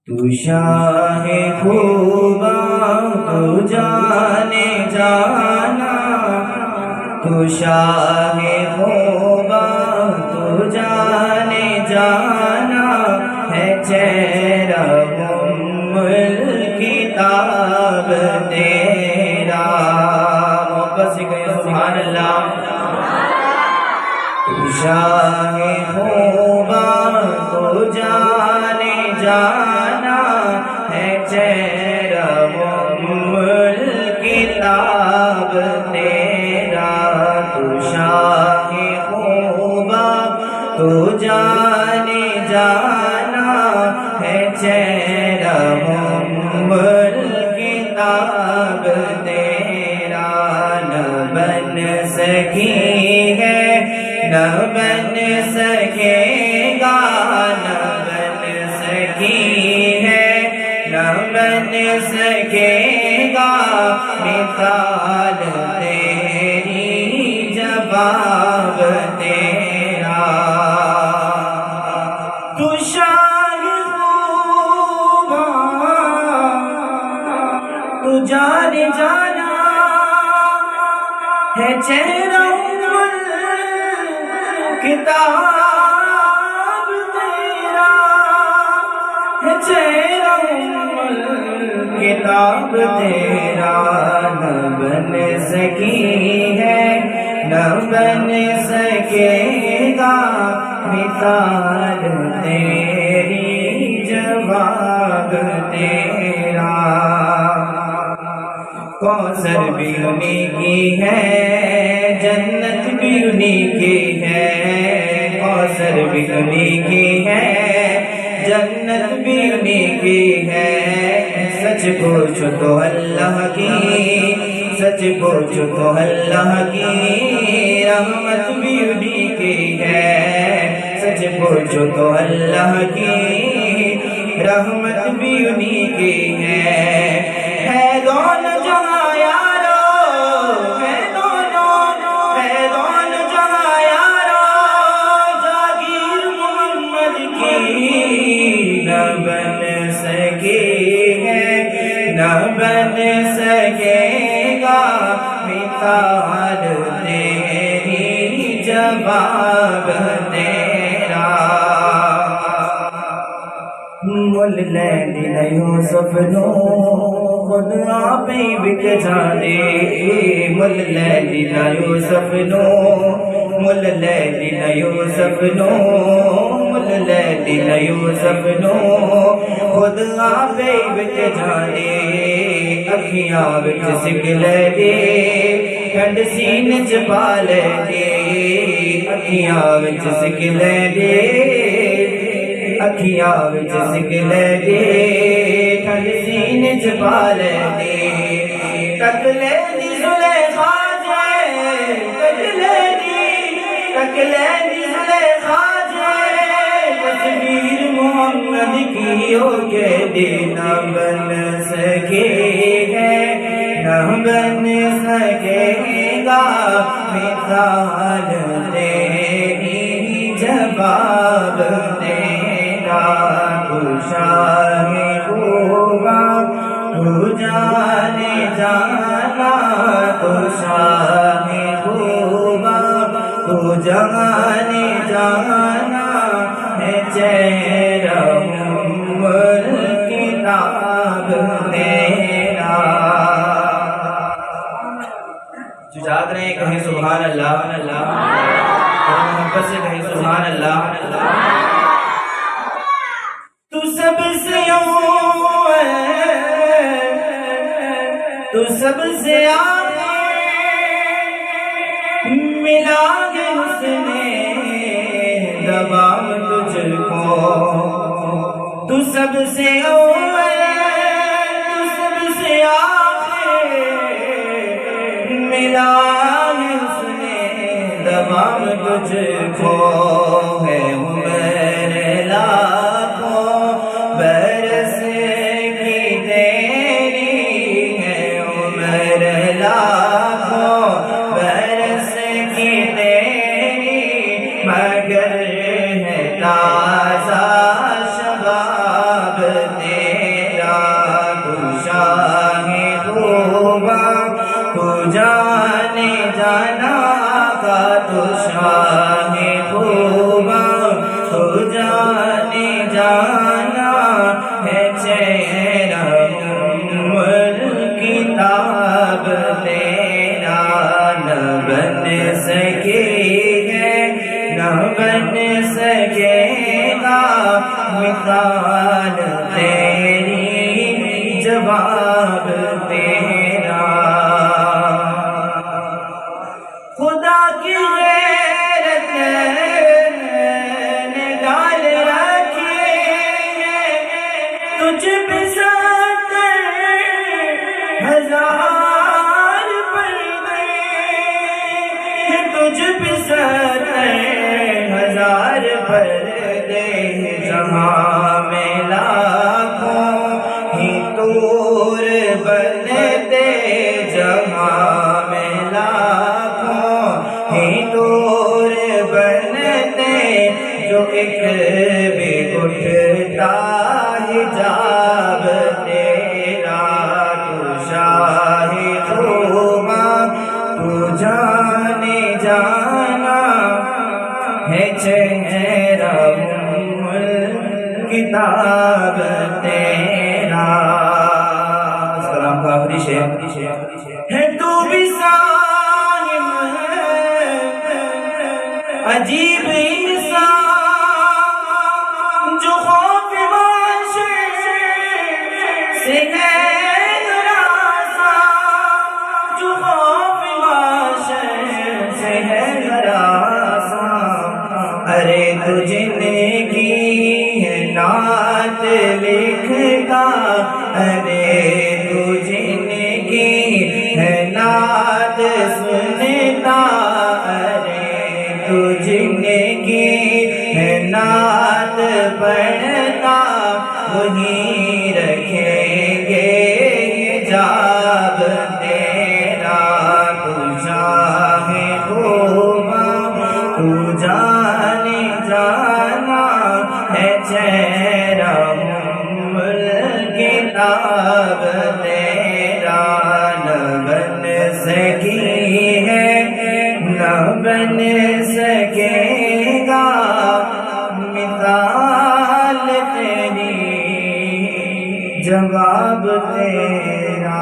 تو شاہ خوباں تو جانے جانا، تو شاہ خوباں تو جانے جانا ہے چہرہ کتاب تیرا۔ محبت سے کہیں سبحان اللہ۔ تو شاہ خوباں تو جانے جانا ہے چہرہ کتاب تیرا۔ تو شاہ خوباں تو جانے جانا ہے چہرہ کتاب تیرا۔ نہ بن سکی ہے نہ بن سکے گا، نہ بن سکی ہے نہ بن سکے گا مثال تیری جواب تیرا۔ تو شاہ خوباں تو جانے جانا ہے چہرہ کتاب تیرا، ہے چہرہ کتاب تیرا۔ نہ بن سکی ہے نہ بن سکے گا مثال تیری جواب تیرا۔ کوثر بھی انہی کی ہے جنت بھی انہی کی ہے، کوثر بھی انہی کی ہے جنت بھی انہی کی ہے۔ سچ پوچھو تو اللہ کی، سچ پوچھو تو اللہ کی رحمت بھی انہی کی ہے، سچ پوچھو تو اللہ کی رحمت بھی انہی کی ہے۔ دونوں جہاں یارو ہے، دونوں ہے دونوں جہاں یارو جاگیر محمد کی۔ نہ بن سکی ہے نہ بن سکے گا مثال تیری جواب تیرا۔ مل لیلی نہ یوسف نو خود آپ ہی بک جانے، مل لیلی نہ یوسف نو، مل لیلی نہ یوسف نو، مل لیلی نہ یوسف نو خود آپ ہی بک جانے۔ اکھیاں وچ سک لے دے ٹھنڈ سینے چ پا لے دے، اکھیاں وچ سک لے دے اکھیاں وچ سک لے دے ٹھنڈ سینے چ پا لے دے۔ تک لے دی زلیخا جے، تک لے دی زلیخا جے تصویر محمد کی ہو کے دے۔ نہ بن سکے ہے نہ بن سکے گا مثال تیری جواب تیرا۔ تو شاہ خوباں تو جانے جانا، تو شاہ خوباں تو جانے جانا ہے چہرہ کتاب تیرا۔ جو جاگ رہے ہیں کہیں سبحان اللہ، محبت سے کہیں سبحان اللہ۔ تو سب سے تو سب سے آگے ملا گے اس نے دبام تجھ کو۔ تو سب سے تو سب سے آگے ملا گے اس نے دبام تجھ کو۔ ہے عمر لاکھوں برس کی تیری، ہے عمر لاکھوں برس کی تیری، مگر ہے تازہ شباب تیری۔ مثال تیری جواب تیرا خدا کی غیرت نے ڈال رکھی تجھ پہ 70,000 پردے تجھ پہ 70,000 پردے جہاں میں لاکھوں ہی طور بنتے جہاں میں لاکھوں ہی طور بنتے جو ایک بھی اٹھتا حجاب تیرا تو شاہ خوباں تو جانے جانا ہے چہرہ کتاب تیرا سلام کا آخری شعر ہے تو بھی صائم عجیب انسان جو خوف معاشر سے ہے ہراساں جو خوف معاشر سے ہے ہراساں ارے تو جنگی نعت لکھتا ارے تو جنگی ہے نعت سنتا ارے تو جنگی ہے نعت پڑھتا وہی رکھیں گے حجاب تیرا تو شاہ خوباں تو جانے جانا ہے چہرہ کتاب تیرا نہ بن سکی ہے نہ بن سکے گا مثال تیری جواب تیرا